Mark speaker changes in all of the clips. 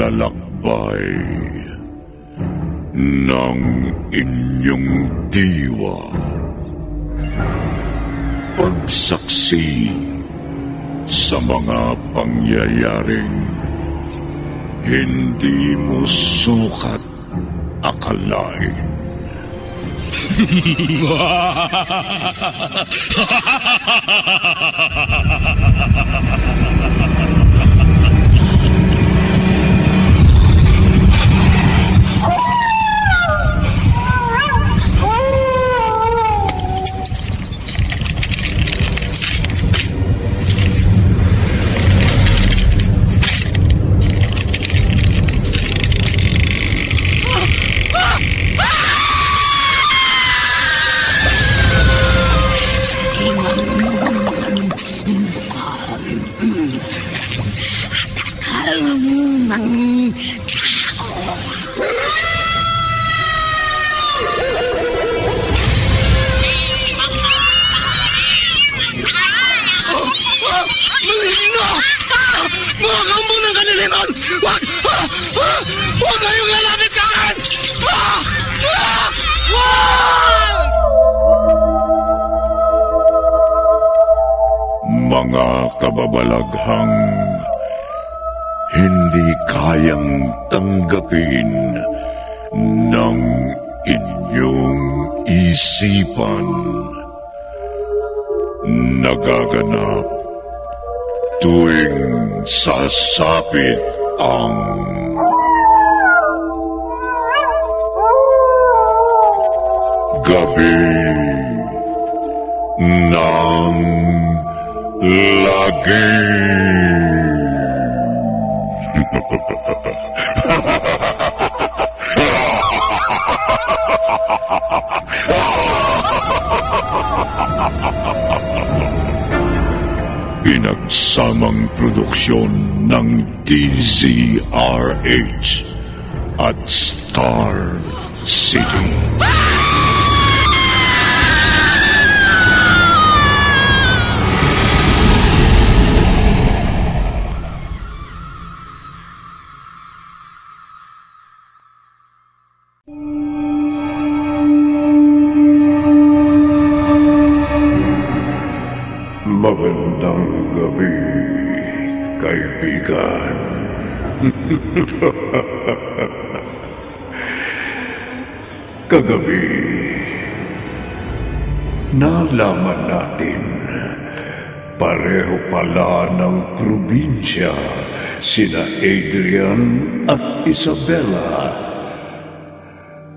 Speaker 1: paglalakbay ng inyong diwa. Pagsaksi sa mga pangyayaring hindi mo sukat akalain.
Speaker 2: Huwag kayong lalapit sa akin!
Speaker 1: Mga kababalaghang hindi kayang tanggapin ng inyong isipan, nagaganap tuwing sasapit ang gabi ng lagim. Pinagsamang produksyon ng DZRH at Star City. Magandang gabi, kaibigan. Kagabi, nalaman natin pareho pala ng probinsya sina Adrian at Isabella.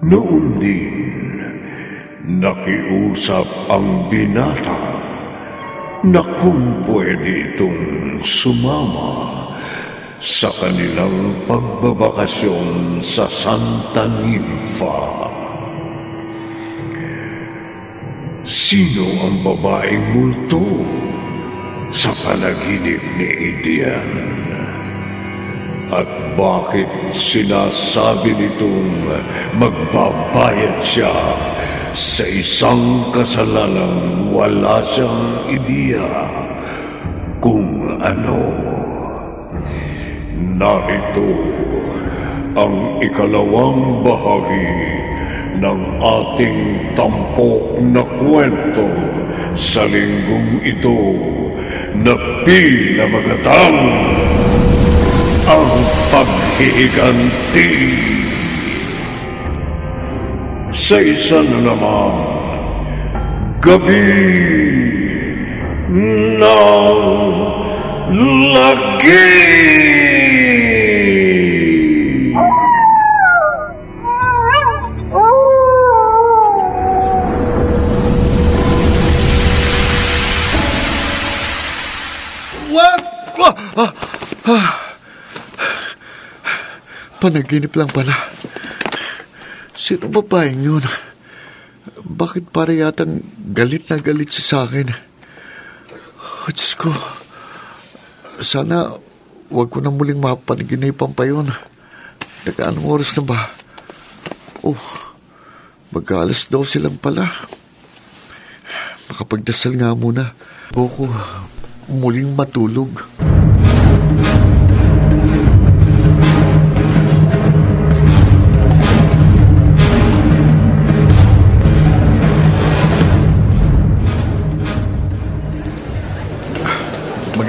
Speaker 1: Noon din, nakiusap ang binata na kung pwede itong sumama sa kanilang pagbabakasyon sa Santa Ninfa. Sino ang babaeng multo sa panaginip ni Adrian? At bakit sinasabi nitong magbabayad siya sa isang kasalanang wala siyang ideya kung ano? Narito ang ikalawang bahagi ng ating tampok na kwento sa linggong ito na pinamagatang ang paghihiganti. Sa isa na naman, gabi ng lagim.
Speaker 3: Panaginip lang pala. Sino babaeng yun? Bakit para yatang galit na galit siya sa akin? Oh, Diyos ko. Sana wag ko na muling mapanaginipan pa yun. Nag-anong oras na ba? Oh, mag-alas 12 lang pala. Makapagdasal nga muna. O ko muling matulog.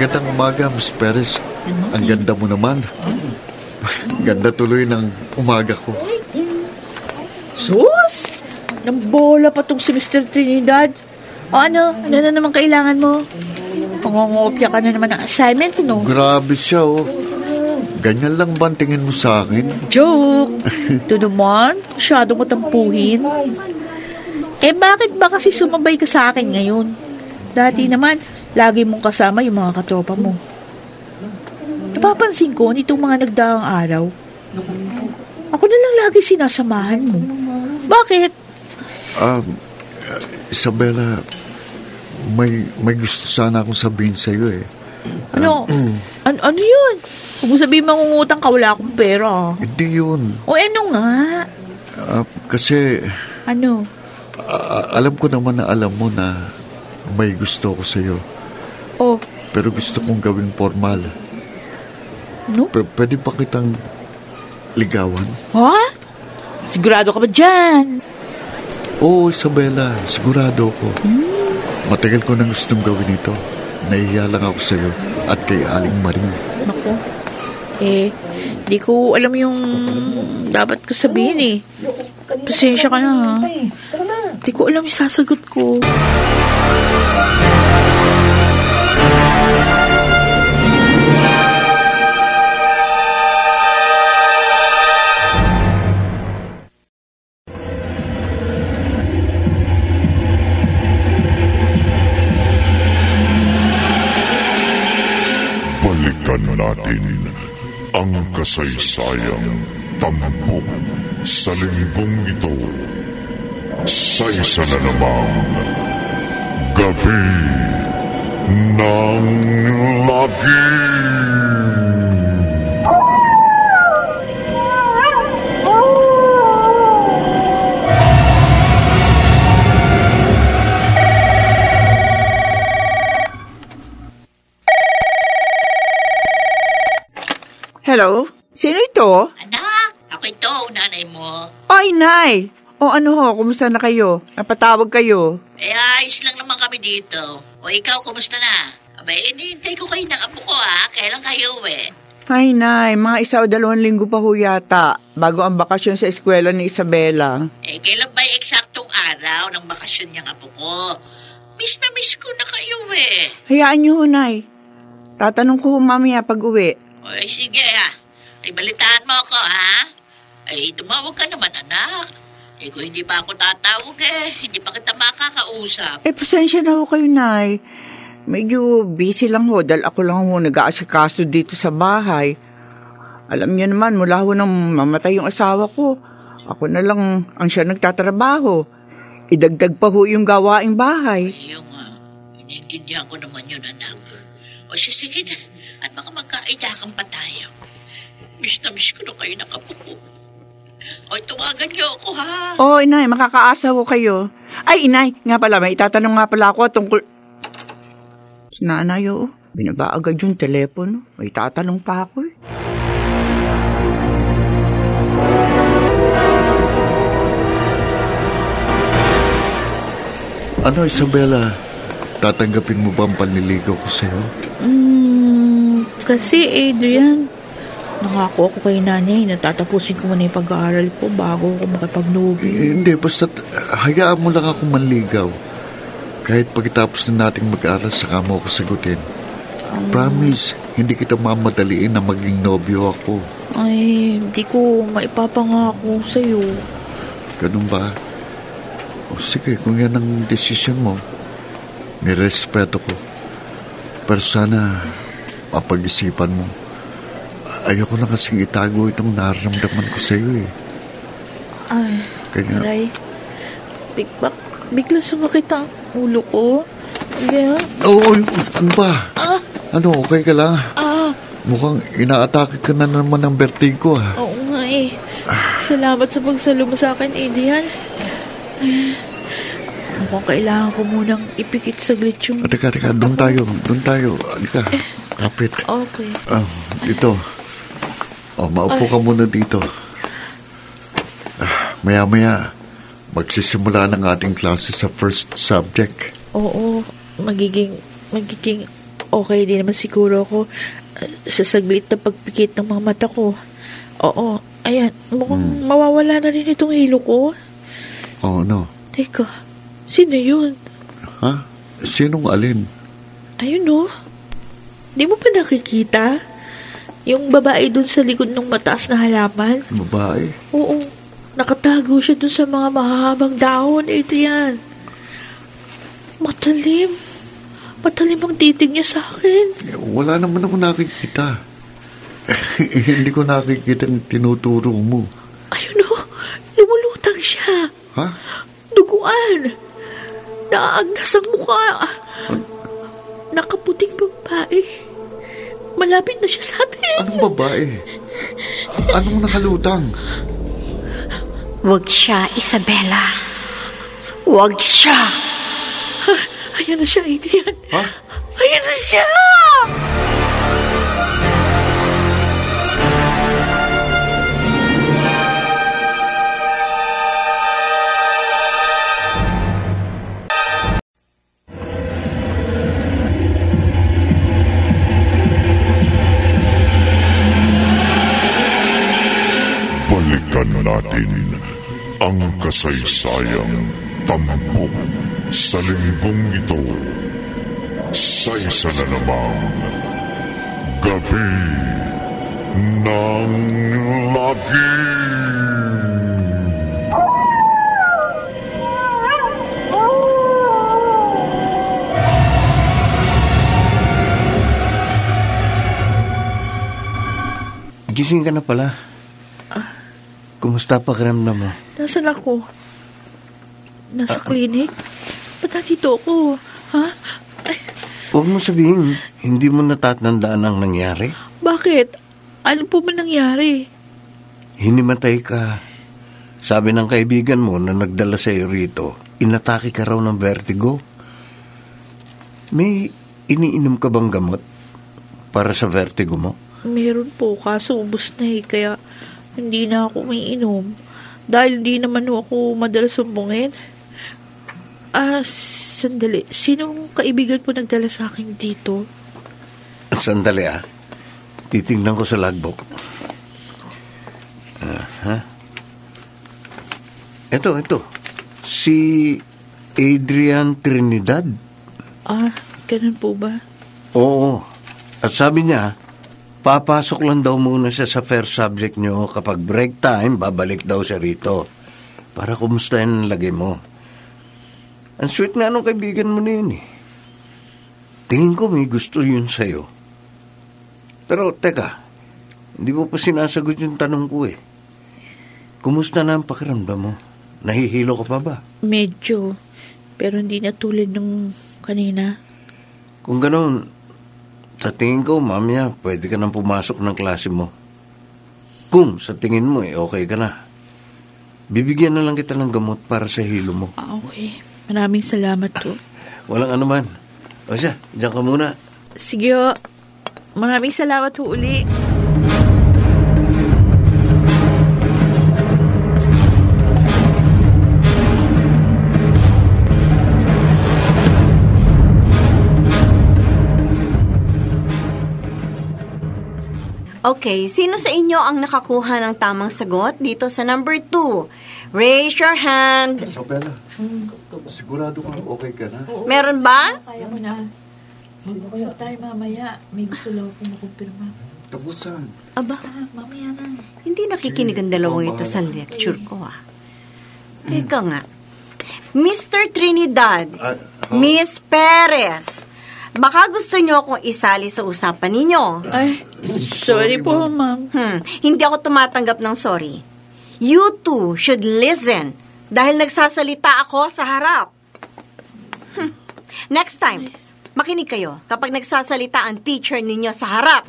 Speaker 3: Magandang umaga, Miss Perez. Ang ganda mo naman. Ganda tuloy ng umaga ko.
Speaker 4: Sus! Nambola pa tong si Mr. Trinidad. O ano? Ano na naman kailangan mo? Pangongopya ka na naman ng assignment, no?
Speaker 3: Grabe siya, oh. Ganyan lang ba ang tingin mo sa akin?
Speaker 4: Joke! Ito naman, masyado mo tampuhin. Bakit ba kasi sumabay ka sa akin ngayon? Dati naman, lagi mong kasama yung mga katropa mo. Napapansin ko nitong mga nagdaang araw. Ako na lang lagi sinasamahan mo. Bakit?
Speaker 3: Isabella, may gusto sana akong sabihin sa'yo eh.
Speaker 4: Ano? Ano yun? Kung mo sabihin mangungutang ka, wala akong pera.
Speaker 3: Hindi yun.
Speaker 4: O ano nga?
Speaker 3: Kasi
Speaker 4: Ano?
Speaker 3: alam ko naman na alam mo na may gusto ko sa'yo.
Speaker 4: Oh,
Speaker 3: Pero gusto kong gawing formal.
Speaker 4: no?
Speaker 3: Pwede pa kitang ligawan?
Speaker 4: Ha? Sigurado ka ba dyan?
Speaker 3: Oo, Isabella. Sigurado ko. Matagal ko nang gustong gawin ito. Nahihiya lang ako sa'yo at kay Aling Maring.
Speaker 4: Naku. Di ko alam yung dapat ko sabihin eh. Pasensya ka na ha. Di ko alam yung sasagot ko.
Speaker 1: Balikan natin ang kasaysayang tampok sa linggong ito sa isa na namang Gabi ng Lagim.
Speaker 5: Hello? Sino ito?
Speaker 6: Anak, ako ito, nanay mo.
Speaker 5: Ay, Nay! O ano ho, kumusta na kayo? Napatawag kayo?
Speaker 6: Ayos lang naman kami dito. O ikaw, kumusta na? Abay, inihintay ko kayo ng apo ko Kailan kayo uwi?
Speaker 5: Ay, Nay, mga 1 o 2 linggo pa ho yata, bago ang bakasyon sa eskwela ni Isabela.
Speaker 6: Kailan ba yung eksaktong araw ng bakasyon niyang apo ko? Miss na miss ko na kayo
Speaker 5: Hayaan niyo ho, Nay. Tatanong ko ho mamaya pag uwi.
Speaker 6: Ay, sige Ay, balitaan mo ako Ay, tumawag ka naman, anak. Kung hindi pa ako tatawag hindi pa kita makakausap.
Speaker 5: Pasensya na ho kayo, Nay. Medyo busy lang ho dahil ako lang ho nag-aasikaso dito sa bahay. Alam niyo naman, mula ho nang mamatay yung asawa ko, ako na lang ang siya nagtatrabaho. Idagdag pa ho yung gawaing bahay.
Speaker 6: Ayun nga, iniintindihan ko naman yun, anak. O siya, sige na. At baka magkaidakan pa tayo. Miss na miss ko na kayo nakapupo. O, tuwagan niyo ako,
Speaker 5: Oo, Inay, makakaasa ho kayo. Ay, Inay, nga pala, may itatanong nga pala ako tungkol... Si Nanay, binaba agad yung telepono. May tatanong pa ako
Speaker 3: Ano, Isabella? Tatanggapin mo ba ang panliligaw ko sa'yo?
Speaker 4: Kasi Adrian, nangako ako kay nanay na tatapusin ko muna yung pag-aaral ko bago ako makipag-nubi.
Speaker 3: Hindi, basta hayaan mo lang ako manligaw. Kahit pagkatapos na nating mag-aral, saka mo ako sagutin. Promise, hindi kita mamadaliin na maging nobyo ako.
Speaker 4: Ay, hindi ko maipapangako sa'yo.
Speaker 3: Ganun ba? O sige, kung yan ang desisyon mo, nirespeto ko. Pero sana, mapag-isipan mo. Ayoko na kasing itago itong nararamdaman ko sa'yo
Speaker 4: Ay,
Speaker 3: Kaya,
Speaker 4: Aray, bigla sumakit ang ulo ko. Kaya,
Speaker 3: Oo, ano ba? Ano, okay ka lang? Mukhang inaatake ka na naman ng vertigo
Speaker 4: oo nga Salamat sa pagsalo mo sa akin, Adrian. Mukhang kailangan ko munang ipikit saglit yung...
Speaker 3: Teka, doon tayo. Halika, kapit.
Speaker 4: Okay.
Speaker 3: Dito. Maupo ka muna dito. Maya-maya, magsisimula ng ating klase sa first subject.
Speaker 4: Oo, magiging okay din naman siguro ako sa saglit na pagpikit ng mga mata ko. Oo, ayan, mukhang mawawala na rin itong hilo ko.
Speaker 3: Oh, no.
Speaker 4: Teka, sino yun?
Speaker 3: Ha? Sinong alin?
Speaker 4: Ayun no. Di mo pa nakikita? Yung babae dun sa likod ng mataas na halaman?
Speaker 3: Babae?
Speaker 4: Oo. Nakatago siya dun sa mga mahahabang dahon. Ito yan. Matalim. Matalim ang titig niya sa akin.
Speaker 3: Wala naman ako nakikita. Hindi ko nakikita ang tinuturo mo.
Speaker 4: Ayun o. Lumulutang siya.
Speaker 3: Ha?
Speaker 4: Duguan. Naagnas ang mukha. Nakaputing babae. Malapit na siya sa atin.
Speaker 3: Anong babae? Anong nakalutang?
Speaker 7: Huwag siya, Isabela. Huwag siya.
Speaker 4: Ayan na siya, Adrian.
Speaker 3: Ha?
Speaker 4: Ayan na siya!
Speaker 1: Balikan natin ang kasaysayang tampok sa linggong ito sa isa na namang Gabi ng Lagim.
Speaker 8: Gising ka na pala. Kumusta pakiramdam mo?
Speaker 4: Nasaan ako? Nasa klinik? Ba't nandito ako? Ha?
Speaker 8: Huwag mo sabihin, hindi mo natatandaan ang nangyari.
Speaker 4: Bakit? Ano po ba nangyari?
Speaker 8: Hinimatay ka. Sabi ng kaibigan mo na nagdala sa iyo rito, inatake ka raw ng vertigo. May iniinom ka bang gamot para sa vertigo mo?
Speaker 4: Meron po, kaso ubos na kaya hindi na ako may inom. Dahil hindi naman ako madalas sumbungin. Sandali. Sinong kaibigan po nagdala sa akin dito?
Speaker 8: Sandali titingnan ko sa logbook. Ito. Si Adrian Trinidad.
Speaker 4: Ganun po ba?
Speaker 8: Oo. At sabi niya, papasok lang daw muna siya sa first subject nyo. Kapag break time, babalik daw siya rito. Para kumustahin ang lagay mo. Ang sweet nga nung kaibigan mo na yun Tingin ko may gusto yun sa'yo. Pero teka, hindi mo pa sinasagot yung tanong ko Kumusta na ang pakiramdam mo? Nahihilo ka pa ba?
Speaker 4: Medyo. Pero hindi na tulad nung kanina.
Speaker 8: Kung ganoon, sa tingin ko, mamaya, pwede ka nang pumasok ng klase mo. Kung sa tingin mo, okay ka na. Bibigyan na lang kita ng gamot para sa hilo mo.
Speaker 4: Okay. Maraming salamat po.
Speaker 8: Walang anuman. O siya, diyan ka muna.
Speaker 4: Sige o. Maraming salamat po uli.
Speaker 7: Okay, sino sa inyo ang nakakuha ng tamang sagot dito sa number 2? Raise your hand.
Speaker 3: Isabela, sigurado kang okay ka na?
Speaker 7: Meron ba?
Speaker 4: Kaya mo na. Mag-usap tayo mamaya. May gusto lang akong makumpirma.
Speaker 3: Tapusan.
Speaker 7: Aba,
Speaker 4: Mamaya na.
Speaker 7: hindi nakikinig ang dalawang ito sa lecture ko Teka nga. Mr. Trinidad, Miss Perez, baka gusto nyo akong isali sa usapan ninyo.
Speaker 4: Ay, sorry po, ma'am.
Speaker 7: Hindi ako tumatanggap ng sorry. You two should listen dahil nagsasalita ako sa harap. Next time, makinig kayo kapag nagsasalita ang teacher ninyo sa harap.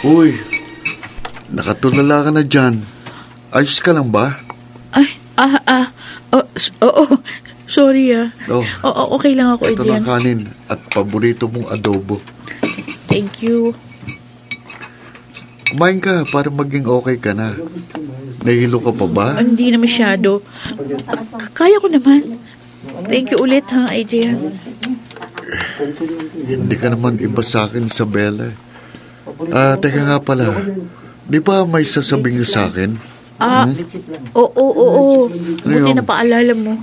Speaker 3: Uy, nakatulala ka na dyan. Ayos ka lang ba?
Speaker 4: Oo. Sorry
Speaker 3: Oh.
Speaker 4: Oo, okay lang ako,
Speaker 3: Ito
Speaker 4: Adrian.
Speaker 3: lang kanin at paborito mong adobo.
Speaker 4: Thank you.
Speaker 3: Kumain ka para maging okay ka na. Nahihilo ka pa ba?
Speaker 4: Hindi na masyado. Kaya ko naman. Thank you ulit, ha, Adrian.
Speaker 3: Hindi ka naman iba sa akin, Isabela. Teka nga pala. Di ba may sasabihin sa akin?
Speaker 4: Oo. Buti na paalala mo.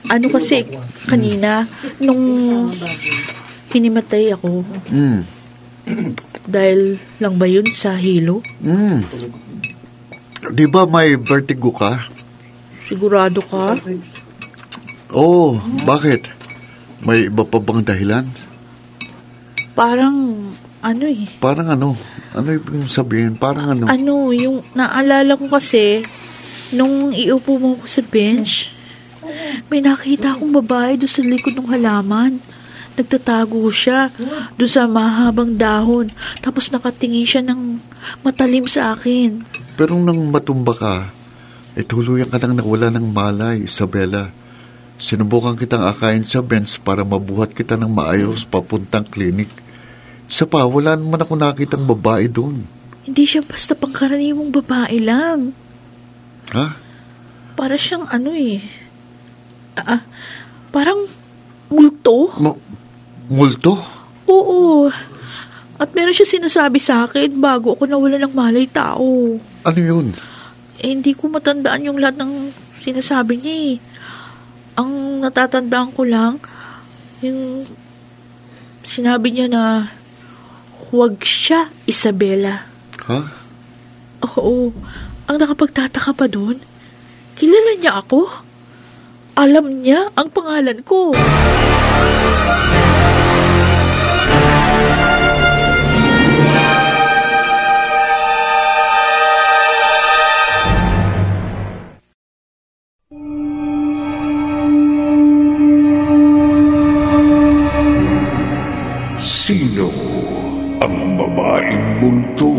Speaker 4: Ano kasi, kanina, nung hinimatay ako, dahil lang ba yun sa hilo?
Speaker 3: Di ba may vertigo ka?
Speaker 4: Sigurado ka?
Speaker 3: Oo, bakit? May iba pa bang dahilan?
Speaker 4: Parang,
Speaker 3: Parang ano? Ano yung sabihin? Parang ano?
Speaker 4: Yung naalala ko kasi, nung iupo mo ko sa bench, may nakita akong babae doon sa likod ng halaman. Nagtatago siya doon sa mahabang dahon. Tapos nakatingin siya ng matalim sa akin.
Speaker 3: Pero nang matumba ka, tuluyan ka nang nawala ng malay, Isabela. Sinubukan kitang akayin sa bench para mabuhat kita ng maayos papuntang klinik. Isa pa, wala naman ako nakitang babae doon.
Speaker 4: Hindi siya basta pangkaraniwang babae lang.
Speaker 3: Ha?
Speaker 4: Para siyang parang multo.
Speaker 3: Multo?
Speaker 4: Oo. At meron siya sinasabi sa akin bago ako nawala ng malay tao.
Speaker 3: Ano yun?
Speaker 4: Hindi ko matandaan yung lahat ng sinasabi niya eh. Ang natatandaan ko lang, yung sinabi niya na huwag siya, Isabela.
Speaker 3: Ha?
Speaker 4: Oo. Ang nakapagtataka pa doon, kilala niya ako. Alam niya ang pangalan ko.
Speaker 1: Sino ang babaeng multo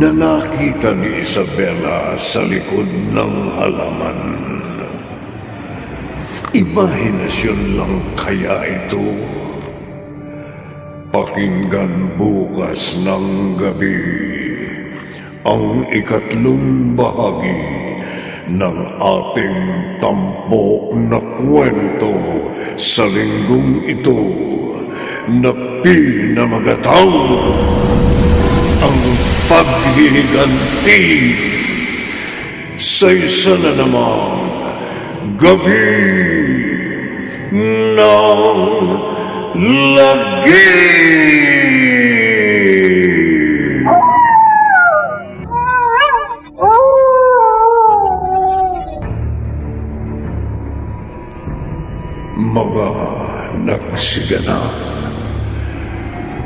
Speaker 1: na nakita ni Isabela sa likod ng halaman? Imahinasyon lang kaya ito? Pakinggan bukas ng gabi ang 3 bahagi ng ating tampok na kwento sa linggong ito na pinamagatang ang paghihiganti sa isa na namang gabi ng lagi. Mga nagsiganap,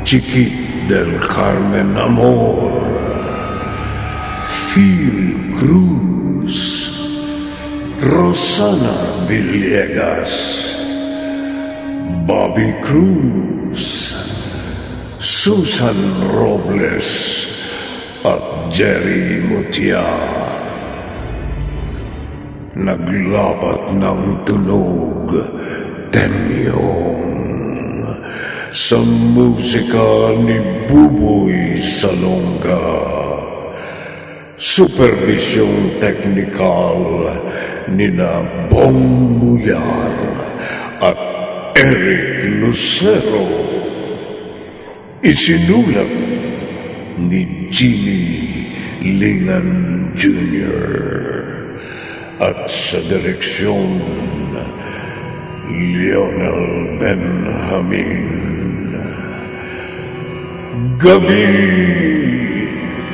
Speaker 1: Chiquit del Carmen Amor, Phil Cruz, Rosana Villegas, Bobby Cruz, Susan Robles, at Jerry Mutia. Naglabat ng tunog, Temyong, sa musika ni Buboy Salonga. Supervisyong teknikal ni na Bong Muyar at Eric Lucero. Isinulat ni Jimmy Lingan Jr. at sa direksyon Lionel Benjamin. Gabi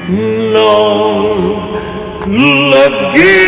Speaker 1: ng lagi.